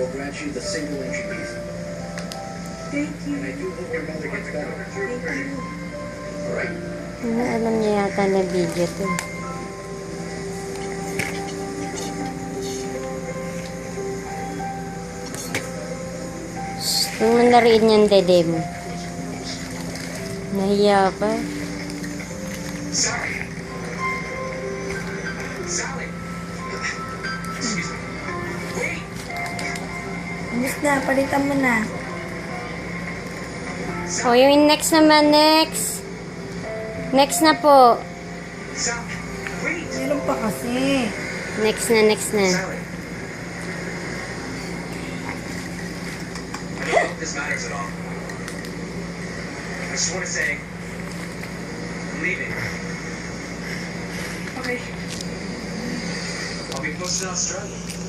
will grant you the single entry visa. Thank you. And I do hope your mother gets better. Thank you. Alright? Alam niya yata na video to. Huwag mo nariin yan, dede mo. Nahiya pa. Sally! Sally! Excuse me. Wait! Alis na, palitan mo na. O, yung next naman, next. Next na po. Sally! Wait! Meron pa kasi. Next na, next na. Sally! I don't know if this matters at all. I just want to say, I'm leaving. Okay. I'll be posted in Australia.